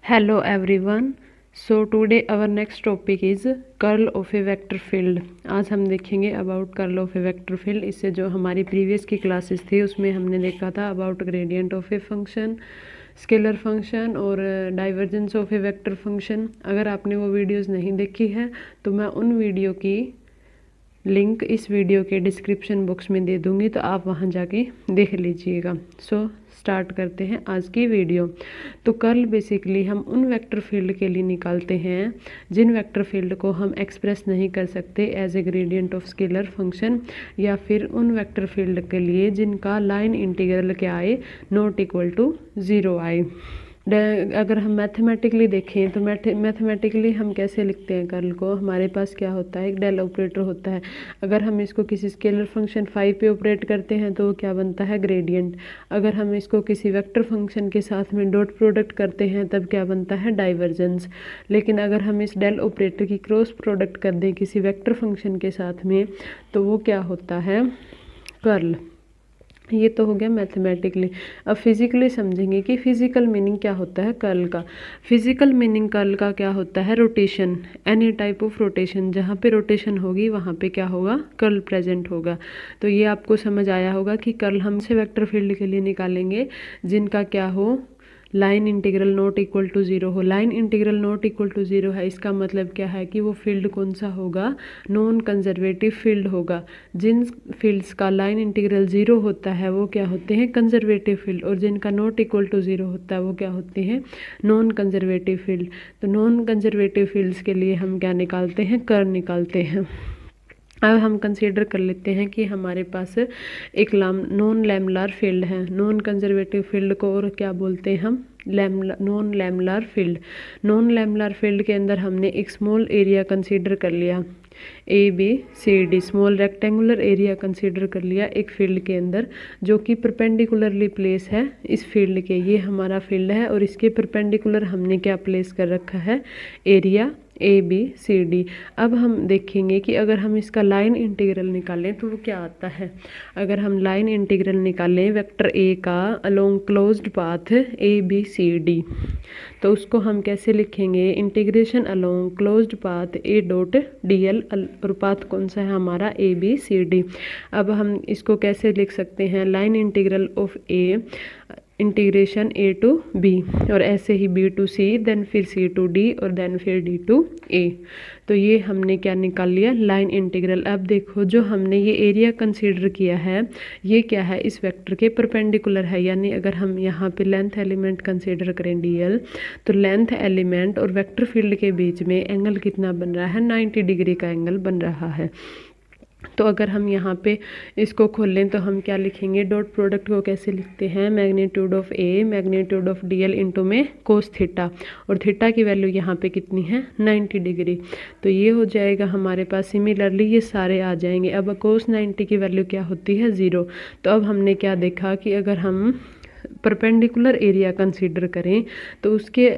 Hello everyone. So today our next topic is curl of a vector field. आज हम देखेंगे about curl of a vector field. इससे जो हमारी previous की क्लासेस थी उसमें हमने देखा था about gradient of a function, scalar function और divergence of a vector function. अगर आपने वो वीडियोस नहीं देखी है तो मैं उन वीडियो की लिंक इस वीडियो के डिस्क्रिप्शन बॉक्स में दे दूंगी, तो आप वहां जाके देख लीजिएगा। सो स्टार्ट करते हैं आज की वीडियो। तो कर्ल बेसिकली हम उन वेक्टर फील्ड के लिए निकालते हैं जिन वेक्टर फील्ड को हम एक्सप्रेस नहीं कर सकते as a gradient of scalar function, या फिर उन वेक्टर फील्ड के लिए जिनका लाइन इंटीग्रल क्या आए, नॉट इक्वल टू 0 आए। अगर हम मैथमेटिकली देखें तो मैथमेटिकली हम कैसे लिखते हैं कर्ल को, हमारे पास क्या होता है, एक डेल ऑपरेटर होता है। अगर हम इसको किसी स्केलर फंक्शन फाई पे ऑपरेट करते हैं तो वो क्या बनता है, ग्रेडियंट। अगर हम इसको किसी वेक्टर फंक्शन के साथ में डॉट प्रोडक्ट करते हैं तब क्या बनता है, डाइवर्जेंस। लेकिन अगर हम इस डेल ऑपरेटर की क्रॉस प्रोडक्ट कर दें किसी वेक्टर फंक्शन के साथ में तो वो क्या होता है, कर्ल। ये तो हो गया मैथमेटिकली। अब फिजिकली समझेंगे कि फिजिकल मीनिंग क्या होता है कर्ल का। फिजिकल मीनिंग कर्ल का क्या होता है, rotation, any type of rotation. जहाँ पे रोटेशन होगी वहाँ पे क्या होगा, कर्ल प्रेजेंट होगा। तो ये आपको समझ आया होगा कि कर्ल हम से वेक्टर फील्ड के लिए निकालेंगे जिनका क्या हो, line integral not equal to 0 हो। Line integral not equal to 0 है, इसका मतलब क्या है कि वो फील्ड कौन सा होगा, नॉन कंजर्वेटिव फील्ड होगा। जिन फील्ड्स का लाइन इंटीग्रल 0 होता है वो क्या होते हैं, कंजर्वेटिव फील्ड, और जिनका नॉट इक्वल टू 0 होता है वो क्या होते हैं, नॉन कंजर्वेटिव फील्ड। तो नॉन कंजर्वेटिव फील्ड्स के लिए हम क्या निकालते हैं, कर्ल निकालते हैं। अब हम कंसीडर कर लेते हैं कि हमारे पास एक नॉन लैमलार फील्ड है। नॉन कंजर्वेटिव फील्ड को और क्या बोलते हैं हम, नॉन लैमलार फील्ड। नॉन लैमलार फील्ड के अंदर हमने एक स्मॉल एरिया कंसीडर कर लिया, ABCD, small rectangular area consider कर लिया एक फील्ड के अंदर जो कि परपेंडिकुलरली प्लेस है इस फील्ड के। ये हमारा फील्ड है और इसके परपेंडिकुलर हमने क्या प्लेस कर रखा है, एरिया ABCD। अब हम देखेंगे कि अगर हम इसका लाइन इंटीग्रल निकालें तो वो क्या आता है। अगर हम लाइन इंटीग्रल निकालें वेक्टर A का अलोंग क्लोज्ड पाथ ABCD, तो उसको हम कैसे लिखेंगे, integration along closed path A dot DL, और पाथ कौन सा है हमारा, ABCD। अब हम इसको कैसे लिख सकते हैं, line integral of A integration A to B, और ऐसे ही B टू C, देन फिर C टू D, और देन फिर D टू A। तो ये हमने क्या निकाल लिया, लाइन इंटीग्रल। अब देखो जो हमने ये एरिया कंसीडर किया है ये क्या है, इस वेक्टर के परपेंडिकुलर है। यानी अगर हम यहाँ पे लेंथ एलिमेंट कंसीडर करें DL, तो लेंथ एलिमेंट और वेक्टर फील्ड के बीच में एंगल कितना बन रहा है, 90 डिग्री का एंगल बन रहा है। तो अगर हम यहाँ पे इसको खोल लें तो हम क्या लिखेंगे, डॉट प्रोडक्ट को कैसे लिखते हैं, magnitude of A magnitude of DL into में कोस थीटा, और थीटा की वैल्यू यहाँ पे कितनी है, 90 डिग्री। तो ये हो जाएगा हमारे पास। सिमिलरली ये सारे आ जाएंगे। अब कोस 90 की वैल्यू क्या होती है, 0। तो अब हमने क्या देखा कि अगर हम परपेंडिकुलर एरिया कंसीडर करें तो उसके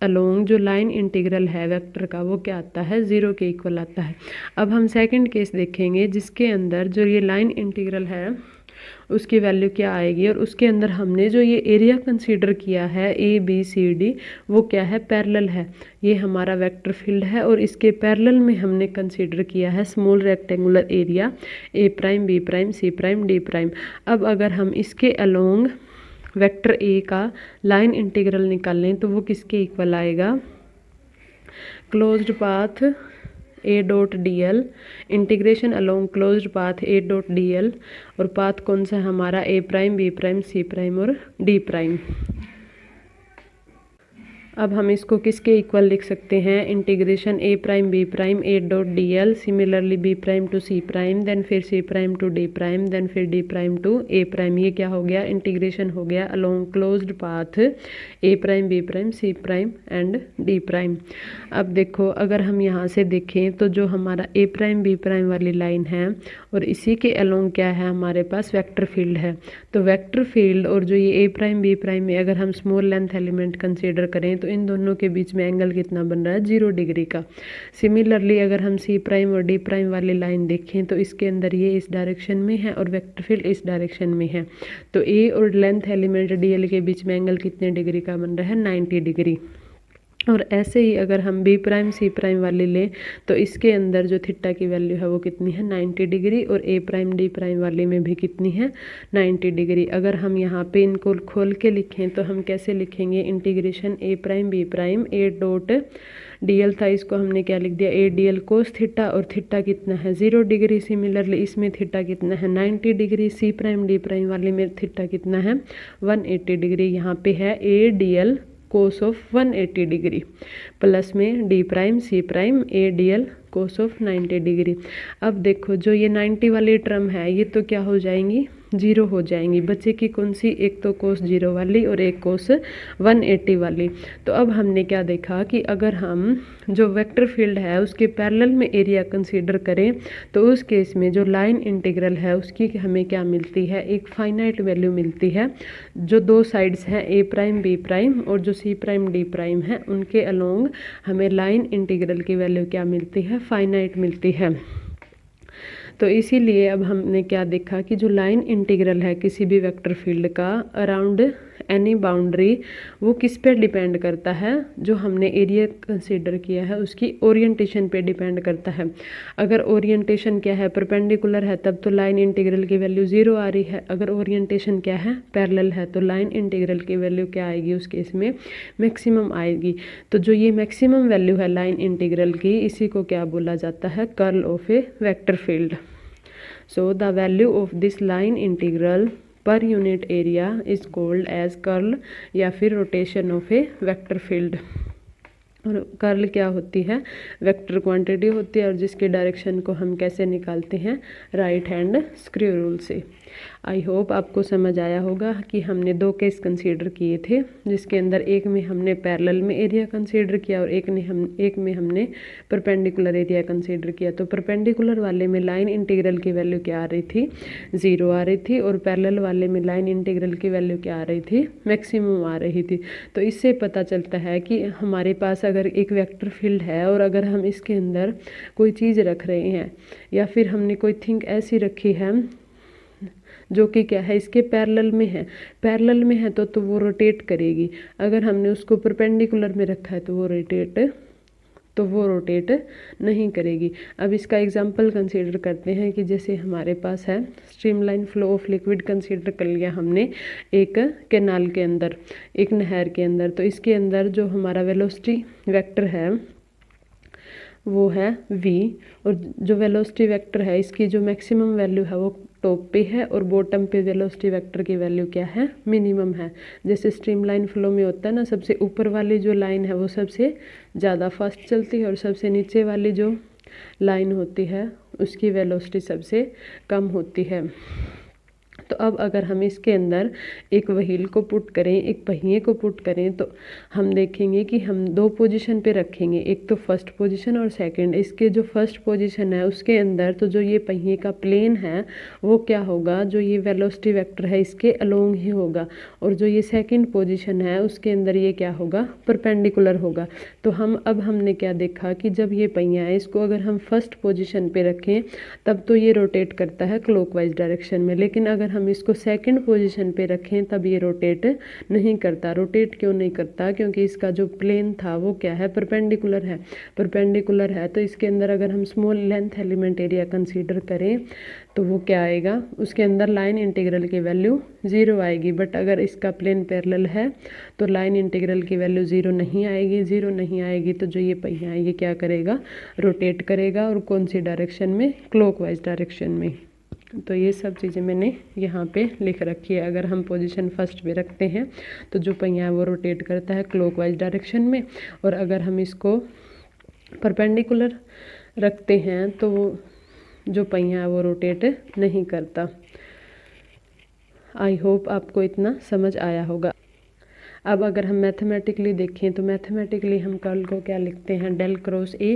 अलोंग जो लाइन इंटीग्रल है वेक्टर का वो क्या आता है, 0 के इक्वल आता है। अब हम सेकंड केस देखेंगे जिसके अंदर जो ये लाइन इंटीग्रल है उसकी वैल्यू क्या आएगी, और उसके अंदर हमने जो ये एरिया कंसीडर किया है ABCD वो क्या है, पैरेलल है। ये हमारा वेक्टर फील्ड है और इसके पैरेलल में हमने कंसीडर किया है small rectangular area A prime B prime C prime D prime. अब अगर हम इसके अलोंग वेक्टर A का लाइन इंटीग्रल निकाल लें तो वो किसके इक्वल आएगा, closed path A dot DL, integration along closed path A dot DL, और पाथ कौन सा है हमारा, A prime B prime C prime और D प्राइम। अब हम इसको किसके इक्वल लिख सकते हैं, integration A prime B prime A dot DL, similarly B prime to C prime, then फिर C prime to D prime, then फिर D prime to A prime. ये क्या हो गया, इंटीग्रेशन हो गया along closed path A prime B prime C prime and D prime. अब देखो अगर हम यहाँ से देखें तो जो हमारा A प्राइम B प्राइम वाली लाइन है और इसी के अलोंग क्या है हमारे पास, वेक्टर फील्ड है। तो वेक्टर फील्ड और जो ये A प्राइम B प्राइम में अगर हम स्मॉल लेंथ एलिमेंट कंसीडर करें तो इन दोनों के बीच में एंगल कितना बन रहा है, 0 डिग्री का। सिमिलरली अगर हम C प्राइम और D प्राइम वाली लाइन देखें तो इसके अंदर ये इस डायरेक्शन में है और वेक्टर फील्ड इस डायरेक्शन में है। तो A और लेंथ एलिमेंट DL के बीच में एंगल कितने डिग्री का बन रहा है, 90 डिग्री। और ऐसे ही अगर हम बी प्राइम सी प्राइम वाली लें तो इसके अंदर जो थीटा की वैल्यू है वो कितनी है 90 डिग्री, और ए प्राइम डी प्राइम वाली में भी कितनी है 90 डिग्री। अगर हम यहाँ पे इनको खोल के लिखें तो हम कैसे लिखेंगे, integration A prime B prime A dot DL था, इसको हमने क्या लिख दिया ए डीएल कोस थीटा, और थीटा कितना है 0 डिग्री। सिमिलरली इसमें थीटा कितना है 90 degree, C prime D prime वाले में थीटा कितना है 180 डिग्री। यहाँ पे है A DL cos of 180 degree plus में D prime C prime A DL cos of 90 degree. अब देखो जो ये 90 वाली टर्म है ये तो क्या हो जाएंगी 0 हो जाएंगी, बचे की कौन सी, एक तो कोस 0 वाली और एक कोस 180 वाली। तो अब हमने क्या देखा कि अगर हम जो वेक्टर फील्ड है उसके पैरेलल में एरिया कंसीडर करें तो उस केस में जो लाइन इंटीग्रल है उसकी हमें क्या मिलती है, एक फाइनाइट वैल्यू मिलती है। जो दो साइड्स हैं ए प्राइम बी प्राइम और जो सी प्राइम डी प्राइम है उनके अलोंग हमें लाइन इंटीग्रल की वैल्यू क्या मिलती है, फाइनाइट मिलती है। तो इसीलिए अब हमने क्या देखा कि जो लाइन इंटीग्रल है किसी भी वेक्टर फील्ड का अराउंड एनी बाउंड्री वो किस पे डिपेंड करता है, जो हमने एरिया कंसीडर किया है उसकी ओरिएंटेशन पे डिपेंड करता है। अगर ओरिएंटेशन क्या है परपेंडिकुलर है तब तो लाइन इंटीग्रल की वैल्यू 0 आ रही है, अगर ओरिएंटेशन क्या है पैरेलल है तो लाइन इंटीग्रल की वैल्यू क्या आएगी, उस केस में मैक्सिमम आएगी। तो जो ये मैक्सिमम वैल्यू है लाइन इंटीग्रल की इसी को क्या बोला जाता है, curl of a vector field. So the value of this line integral per unit area is called as curl या फिर rotation of a vector field. और कर्ल क्या होती है, वेक्टर क्वांटिटी होती है, और जिसके डायरेक्शन को हम कैसे निकालते हैं, राइट हैंड स्क्रू रूल से। आई होप आपको समझ आया होगा कि हमने दो केस कंसीडर किए थे, जिसके अंदर एक में हमने पैरेलल में एरिया कंसीडर किया और एक में हमने परपेंडिकुलर एरिया कंसीडर किया। तो परपेंडिकुलर वाले में लाइन इंटीग्रल की वैल्यू क्या आ रही थी, 0 आ रही थी, और पैरेलल वाले में लाइन इंटीग्रल की वैल्यू क्या आ रही थी, मैक्सिमम आ रही थी। तो इससे पता चलता है कि हमारे पास अगर एक वेक्टर फील्ड है और अगर हम इसके अंदर कोई चीज़ रख रहे हैं या फिर हमने कोई थिंग ऐसी रखी है जो कि क्या है इसके पैरेलल में है तो वो रोटेट करेगी। अगर हमने उसको परपेंडिकुलर में रखा है तो वो रोटेट नहीं करेगी। अब इसका एग्जांपल कंसीडर करते हैं कि जैसे हमारे पास है streamline flow of liquid consider कर लिया हमने एक कैनाल के अंदर, एक नहर के अंदर। तो इसके अंदर जो हमारा वेलोसिटी वेक्टर है वो है v, और जो वेलोसिटी वेक्टर है इसकी जो मैक्सिमम वैल्यू है वो टॉप पे है और बॉटम पे वेलोसिटी वेक्टर की वैल्यू क्या है, मिनिमम है। जैसे स्ट्रीमलाइन फ्लो में होता है ना, सबसे ऊपर वाली जो लाइन है वो सबसे ज़्यादा फास्ट चलती है और सबसे नीचे वाली जो लाइन होती है उसकी वेलोसिटी सबसे कम होती है। तो अब अगर हम इसके अंदर एक व्हील को पुट करें, एक पहिए को पुट करें, तो हम देखेंगे कि हम दो पोजीशन पे रखेंगे, एक तो फर्स्ट पोजीशन और सेकंड। इसके जो फर्स्ट पोजीशन है उसके अंदर तो जो ये पहिए का प्लेन है वो क्या होगा, जो ये वेलोसिटी वेक्टर है इसके अलोंग ही होगा, और जो ये सेकंड पोजीशन है उसके अंदर ये क्या होगा, परपेंडिकुलर होगा। तो हमने क्या देखा कि जब ये पहिया है इसको अगर हम फर्स्ट पोजीशन पे रखें तब तो ये रोटेट करता है क्लॉकवाइज डायरेक्शन में, लेकिन अगर हम इसको सेकंड पोजीशन पे रखें तब ये रोटेट नहीं करता। रोटेट क्यों नहीं करता, क्योंकि इसका जो प्लेन था वो क्या है, परपेंडिकुलर है। तो इसके अंदर अगर हम small length element area consider करें तो वो क्या आएगा, उसके अंदर लाइन इंटीग्रल की वैल्यू 0 आएगी। बट अगर इसका प्लेन पैरेलल है तो लाइन इंटीग्रल की वैल्यू 0 नहीं आएगी। तो जो ये पहिया है ये क्या करेगा, रोटेट करेगा, और कौन सी डायरेक्शन में, क्लॉकवाइज डायरेक्शन में। तो ये सब चीज़ें मैंने यहाँ पे लिख रखी है। अगर हम पोजीशन फर्स्ट पे रखते हैं तो जो पहिया है वो रोटेट करता है क्लॉकवाइज डायरेक्शन में, और अगर हम इसको परपेंडिकुलर रखते हैं तो वो जो पहिया है वो रोटेट नहीं करता। आई होप आपको इतना समझ आया होगा। अब अगर हम मैथमेटिकली देखें तो मैथमेटिकली हम कर्ल को क्या लिखते हैं, डेल क्रॉस ए।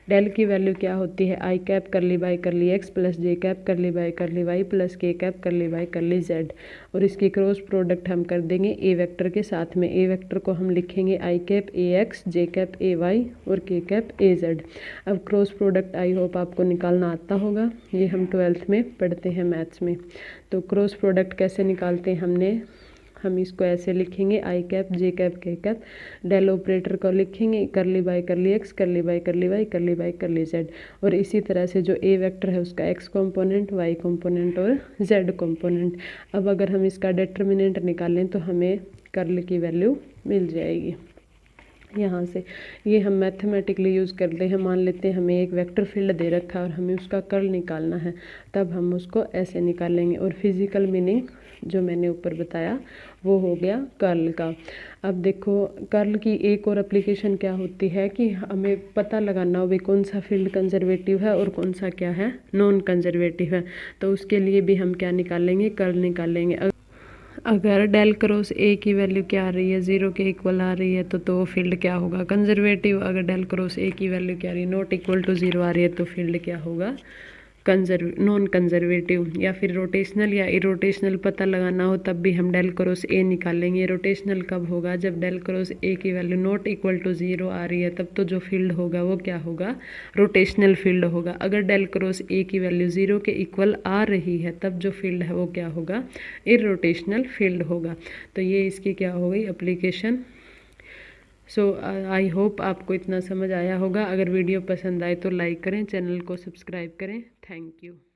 डेल की वैल्यू क्या होती है, I cap curly by curly x plus J cap curly by curly y plus K cap curly by curly z. और इसकी क्रॉस प्रोडक्ट हम कर देंगे ए वेक्टर के साथ में। ए वेक्टर को हम लिखेंगे I cap A x, J cap A y और के कैप ए जेड। अब क्रॉस प्रोडक्ट आई होप आपको निकालना आता होगा, ये हम 12th में पढ़ते हैं मैथ्स में। तो क्रॉस प्रोडक्ट कैसे निकालते हैं, हमने हम इसको ऐसे लिखेंगे आई कैप जे कैप के कैप। डेल ऑपरेटर को लिखेंगे करली बाय करली एक्स करली बाय करली वाई करली बाय करली जेड। और इसी तरह से जो ए वेक्टर है उसका एक्स कंपोनेंट, वाई कंपोनेंट और जेड कंपोनेंट। अब अगर हम इसका डिटर्मिनेंट निकालें तो हमें कर्ल की वैल्यू मिल जाएगी यहाँ से। ये हम मैथमेटिकली यूज़ करते हैं। मान लेते हैं हमें एक वेक्टर फील्ड दे रखा है और हमें उसका कर्ल निकालना है, तब हम उसको ऐसे निकालेंगे। और फिजिकल मीनिंग जो मैंने ऊपर बताया वो हो गया कर्ल का। अब देखो कर्ल की एक और एप्लीकेशन क्या होती है कि हमें पता लगाना हो भाई कौन सा फील्ड कंजर्वेटिव है और कौन सा क्या है नॉन कंजर्वेटिव है। तो उसके लिए भी हम क्या निकालेंगे, कर्ल निकालेंगे। अगर डेल क्रॉस ए की वैल्यू क्या आ रही है, 0 के इक्वल आ रही है तो फील्ड क्या होगा, कंजर्वेटिव। अगर डेल क्रॉस ए की वैल्यू क्या आ रही है, नॉट इक्वल टू 0 आ रही है तो फील्ड क्या होगा, नॉन कंजर्वेटिव। या फिर रोटेशनल या इरोटेशनल पता लगाना हो तब भी हम डेल क्रॉस ए निकालेंगे। रोटेशनल कब होगा, जब डेल क्रॉस ए की वैल्यू नॉट इक्वल टू 0 आ रही है, तब तो जो फील्ड होगा वो क्या होगा, रोटेशनल फील्ड होगा। अगर डेल क्रॉस ए की वैल्यू 0 के इक्वल आ रही है तब जो फील्ड है वो क्या होगा, इरोटेशनल फील्ड होगा। तो ये इसकी क्या हो गई एप्लीकेशन। सो आई होप आपको इतना समझ आया होगा। अगर वीडियो पसंद आए तो लाइक करें, चैनल को सब्सक्राइब करें। Thank you.